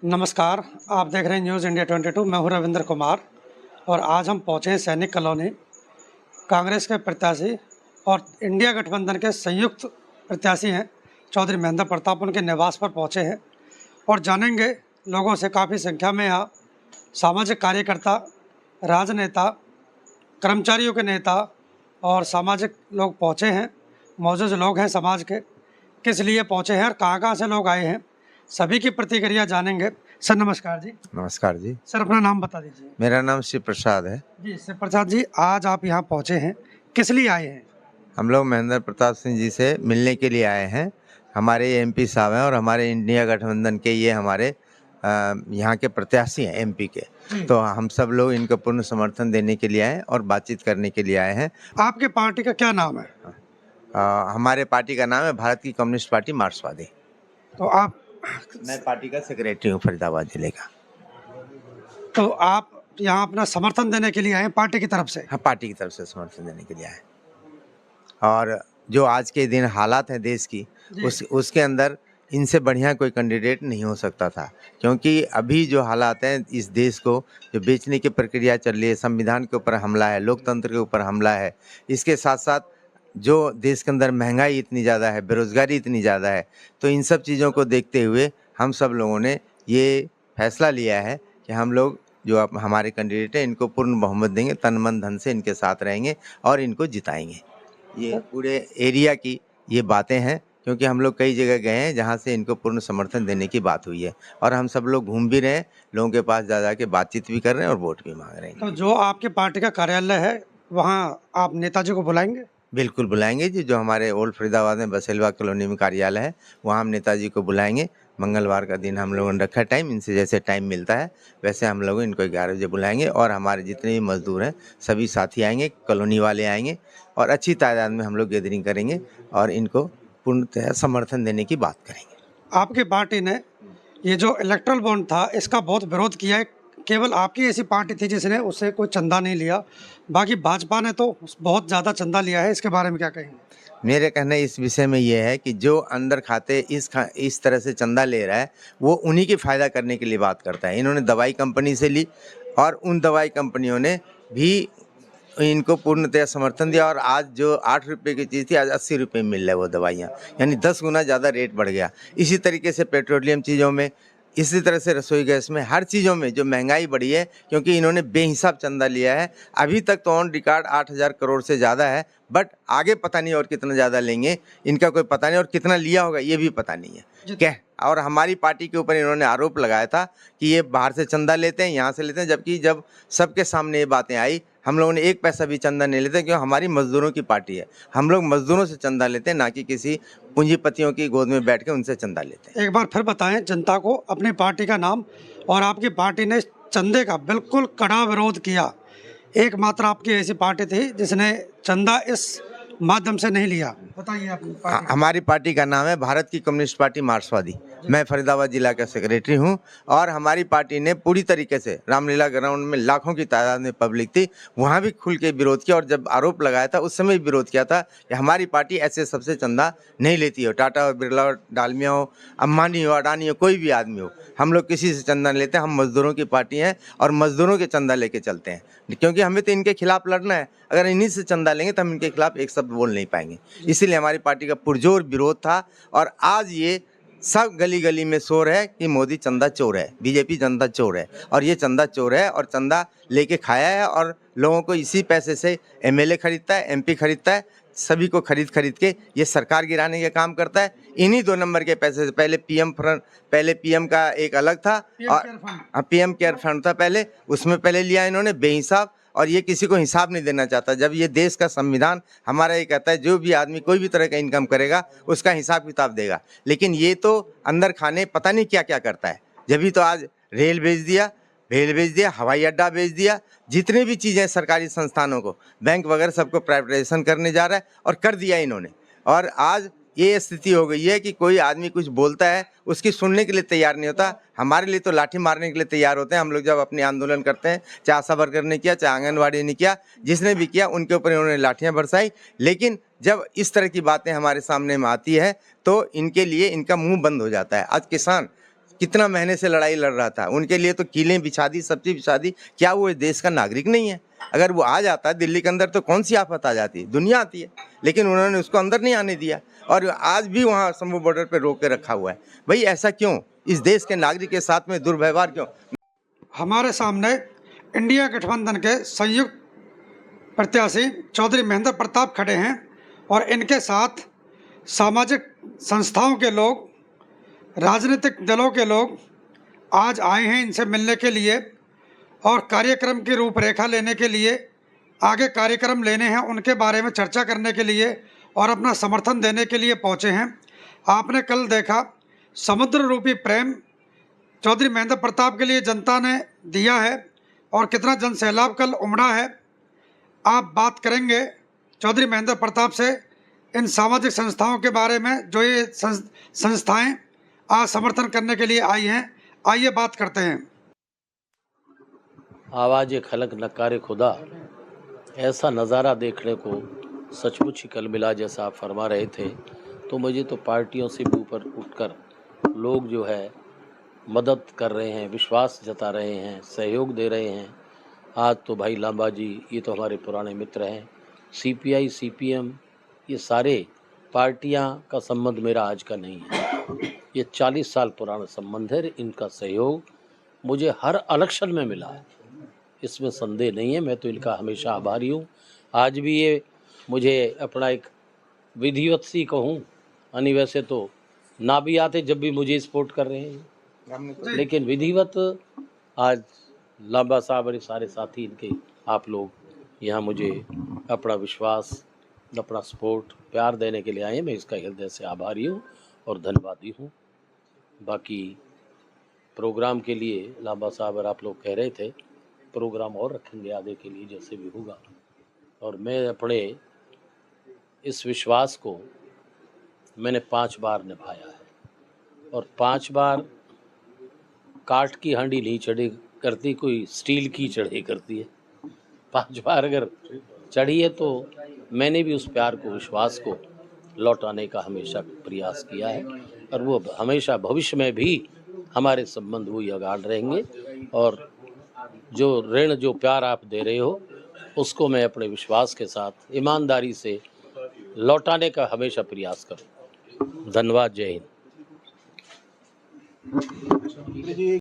नमस्कार, आप देख रहे हैं न्यूज़ इंडिया 22। मैं हूं रविंद्र कुमार और आज हम पहुंचे हैं सैनिक कॉलोनी। कांग्रेस के प्रत्याशी और इंडिया गठबंधन के संयुक्त प्रत्याशी हैं चौधरी महेंद्र प्रताप, उनके निवास पर पहुंचे हैं और जानेंगे लोगों से। काफ़ी संख्या में यहाँ सामाजिक कार्यकर्ता, राजनेता, कर्मचारियों के नेता और सामाजिक लोग पहुँचे हैं। मौजूद लोग हैं समाज के, किस लिए पहुँचे हैं और कहाँ से लोग आए हैं, सभी की प्रतिक्रिया जानेंगे। सर नमस्कार जी। नमस्कार जी। सर अपना नाम बता दीजिए। मेरा नाम शिव प्रसाद है। जी शिव प्रसाद जी, आज आप यहाँ पहुँचे हैं, किस लिए आए हैं? हम लोग महेंद्र प्रताप सिंह जी से मिलने के लिए आए हैं। हमारे एमपी साहब हैं और हमारे इंडिया गठबंधन के ये हमारे यहाँ के प्रत्याशी हैं एमपी के। तो हम सब लोग इनको पूर्ण समर्थन देने के लिए आए और बातचीत करने के लिए आए हैं। आपके पार्टी का क्या नाम है? हमारे पार्टी का नाम है भारत की कम्युनिस्ट पार्टी मार्क्सवादी। तो आप? मैं पार्टी का सेक्रेटरी हूँ फरीदाबाद जिले का। तो आप यहाँ अपना समर्थन देने के लिए आए पार्टी की तरफ से? हाँ, पार्टी की तरफ से समर्थन देने के लिए आए। और जो आज के दिन हालात हैं देश की, उसके अंदर इनसे बढ़िया कोई कैंडिडेट नहीं हो सकता था, क्योंकि अभी जो हालात हैं इस देश को जो बेचने की प्रक्रिया चल रही है, संविधान के ऊपर हमला है, लोकतंत्र के ऊपर हमला है, इसके साथ साथ जो देश के अंदर महंगाई इतनी ज़्यादा है, बेरोज़गारी इतनी ज़्यादा है, तो इन सब चीज़ों को देखते हुए हम सब लोगों ने ये फैसला लिया है कि हम लोग जो अब हमारे कैंडिडेट हैं इनको पूर्ण बहुमत देंगे, तन मन धन से इनके साथ रहेंगे और इनको जिताएंगे। ये पूरे एरिया की ये बातें हैं, क्योंकि हम लोग कई जगह गए हैं जहाँ से इनको पूर्ण समर्थन देने की बात हुई है और हम सब लोग घूम भी रहे हैं, लोगों के पास जा के बातचीत भी कर रहे हैं और वोट भी मांग रहे हैं। तो जो आपके पार्टी का कार्यालय है वहाँ आप नेताजी को बुलाएंगे? बिल्कुल बुलाएंगे जी। जो हमारे ओल्ड फरीदाबाद में बसेलवा कॉलोनी में कार्यालय है, वहाँ हम नेताजी को बुलाएंगे। मंगलवार का दिन हम लोगों ने रखा टाइम, इनसे जैसे टाइम मिलता है वैसे हम लोग इनको 11 बजे बुलाएंगे और हमारे जितने भी मजदूर हैं सभी साथी आएंगे, कॉलोनी वाले आएंगे और अच्छी तादाद में हम लोग गैदरिंग करेंगे और इनको पूर्णतः समर्थन देने की बात करेंगे। आपकी पार्टी ने ये जो इलेक्ट्रल बॉन्ड था इसका बहुत विरोध किया है। केवल आपकी ऐसी पार्टी थी जिसने उससे कोई चंदा नहीं लिया, बाकी भाजपा ने तो बहुत ज़्यादा चंदा लिया है। इसके बारे में क्या कहेंगे? मेरे कहने इस विषय में ये है कि जो अंदर खाते इस तरह से चंदा ले रहा है वो उन्हीं की फ़ायदा करने के लिए बात करता है। इन्होंने दवाई कंपनी से ली और उन दवाई कंपनियों ने भी इनको पूर्णतः समर्थन दिया और आज जो 8 रुपये की चीज़ थी आज 80 रुपये में मिल रहा है वो दवाइयाँ, यानी 10 गुना ज़्यादा रेट बढ़ गया। इसी तरीके से पेट्रोलियम चीज़ों में, इसी तरह से रसोई गैस में, हर चीज़ों में जो महंगाई बढ़ी है, क्योंकि इन्होंने बेहिसाब चंदा लिया है। अभी तक तो ऑन रिकॉर्ड 8,000 करोड़ से ज़्यादा है, बट आगे पता नहीं और कितना ज़्यादा लेंगे, इनका कोई पता नहीं, और कितना लिया होगा ये भी पता नहीं है क्या। और हमारी पार्टी के ऊपर इन्होंने आरोप लगाया था कि ये बाहर से चंदा लेते हैं, यहाँ से लेते हैं, जबकि जब सबके सामने ये बातें आई हम लोगों ने एक पैसा भी चंदा नहीं लेते, क्योंकि हमारी मजदूरों की पार्टी है। हम लोग मजदूरों से चंदा लेते हैं, ना कि किसी पूंजीपतियों की गोद में बैठ के उनसे चंदा लेते हैं। एक बार फिर बताएं जनता को अपनी पार्टी का नाम। और आपकी पार्टी ने चंदे का बिल्कुल कड़ा विरोध किया। एकमात्र आपकी ऐसी पार्टी थी जिसने चंदा इस माध्यम से नहीं लिया। बताइए अपनी पार्टी। हमारी पार्टी का नाम है भारत की कम्युनिस्ट पार्टी मार्क्सवादी। मैं फरीदाबाद जिला का सेक्रेटरी हूं और हमारी पार्टी ने पूरी तरीके से रामलीला ग्राउंड में लाखों की तादाद में पब्लिक थी, वहां भी खुल के विरोध किया और जब आरोप लगाया था उस समय भी विरोध किया था कि हमारी पार्टी ऐसे सबसे चंदा नहीं लेती हो। टाटा हो, बिरला हो, डालमिया हो, अंबानी हो, अडानी हो, कोई भी आदमी हो, हम लोग किसी से चंदा नहीं लेते। हम मजदूरों की पार्टी हैं और मजदूरों के चंदा लेके चलते हैं, क्योंकि हमें तो इनके खिलाफ लड़ना है। अगर इन्हीं से चंदा लेंगे तो हम इनके खिलाफ एक शब्द बोल नहीं पाएंगे। इसीलिए हमारी पार्टी का पुरजोर विरोध था और आज ये सब गली गली में शोर है कि मोदी चंदा चोर है, बीजेपी चंदा चोर है, और ये चंदा चोर है और चंदा लेके खाया है और लोगों को इसी पैसे से एमएलए खरीदता है, एमपी खरीदता है, सभी को खरीद के ये सरकार गिराने का काम करता है। इन्हीं 2 नंबर के पैसे से पहले पीएम का एक अलग था और पीएम केयर फंड था पहले, उसमें पहले लिया इन्होंने बेहिसाब, और ये किसी को हिसाब नहीं देना चाहता। जब ये देश का संविधान हमारा ये कहता है जो भी आदमी कोई भी तरह का इनकम करेगा उसका हिसाब किताब देगा, लेकिन ये तो अंदर खाने पता नहीं क्या क्या करता है। जब भी तो आज रेल बेच दिया, हवाई अड्डा बेच दिया, जितने भी चीज़ें सरकारी संस्थानों को, बैंक वगैरह सबको प्राइवेटाइजेशन करने जा रहा है और कर दिया इन्होंने। और आज ये स्थिति हो गई है कि कोई आदमी कुछ बोलता है उसकी सुनने के लिए तैयार नहीं होता। हमारे लिए तो लाठी मारने के लिए तैयार होते हैं। हम लोग जब अपने आंदोलन करते हैं, चाहे आशा वर्कर ने किया, चाहे आंगनवाड़ी ने किया, जिसने भी किया उनके ऊपर इन्होंने लाठियाँ बरसाई। लेकिन जब इस तरह की बातें हमारे सामने में आती है तो इनके लिए इनका मुंह बंद हो जाता है। आज किसान कितना महीने से लड़ाई लड़ रहा था, उनके लिए तो कीलें बिछा दी, सब चीज बिछा दी। क्या वो देश का नागरिक नहीं है? अगर वो आ जाता दिल्ली के अंदर तो कौन सी आफत आ जाती, दुनिया आती है, लेकिन उन्होंने उसको अंदर नहीं आने दिया और आज भी वहाँ शंभू बॉर्डर पे रोक के रखा हुआ है। भाई ऐसा क्यों? इस देश के नागरिक के साथ में दुर्व्यवहार क्यों? हमारे सामने इंडिया गठबंधन के संयुक्त प्रत्याशी चौधरी महेंद्र प्रताप खड़े हैं और इनके साथ सामाजिक संस्थाओं के लोग, राजनीतिक दलों के लोग आज आए हैं इनसे मिलने के लिए और कार्यक्रम की रूपरेखा लेने के लिए, आगे कार्यक्रम लेने हैं उनके बारे में चर्चा करने के लिए और अपना समर्थन देने के लिए पहुंचे हैं। आपने कल देखा समुद्र रूपी प्रेम चौधरी महेंद्र प्रताप के लिए जनता ने दिया है और कितना जन सैलाब कल उमड़ा है। आप बात करेंगे चौधरी महेंद्र प्रताप से इन सामाजिक संस्थाओं के बारे में जो ये संस्थाएं आज समर्थन करने के लिए आई हैं। आइए बात करते हैं। आवाज़ खलक नकारे खुदा, ऐसा नज़ारा देखने को सचमुच ही कल मिला जैसा आप फरमा रहे थे। तो मुझे तो पार्टियों से भी ऊपर उठकर लोग जो है मदद कर रहे हैं, विश्वास जता रहे हैं, सहयोग दे रहे हैं। आज तो भाई लांबा जी, ये तो हमारे पुराने मित्र हैं। सीपीआई, सीपीएम, ये सारे पार्टियां का संबंध मेरा आज का नहीं है, ये 40 साल पुराना संबंध है। इनका सहयोग मुझे हर इलेक्शन में मिला है, इसमें संदेह नहीं है। मैं तो इनका हमेशा आभारी हूँ। आज भी ये मुझे अपना एक विधिवत सी कहूँ, यानी वैसे तो ना भी आते जब भी मुझे सपोर्ट कर रहे हैं, लेकिन विधिवत आज लांबा साहब और सारे साथी इनके, आप लोग यहाँ मुझे अपना विश्वास, अपना सपोर्ट, प्यार देने के लिए आए। मैं इसका हृदय से आभारी हूँ और धन्यवादी हूँ। बाकी प्रोग्राम के लिए लांबा साहब और आप लोग कह रहे थे प्रोग्राम और रखेंगे आगे के लिए जैसे भी होगा, और मैं अपने इस विश्वास को मैंने 5 बार निभाया है और 5 बार काठ की हांडी नहीं चढ़े करती, कोई स्टील की चढ़े करती है। 5 बार अगर चढ़ी है तो मैंने भी उस प्यार को, विश्वास को लौटाने का हमेशा प्रयास किया है और वो हमेशा भविष्य में भी हमारे संबंध वही अगाड़ रहेंगे। और जो ऋण, जो प्यार आप दे रहे हो, उसको मैं अपने विश्वास के साथ ईमानदारी से लौटाने का हमेशा प्रयास करूँ। धन्यवाद। जय हिंद।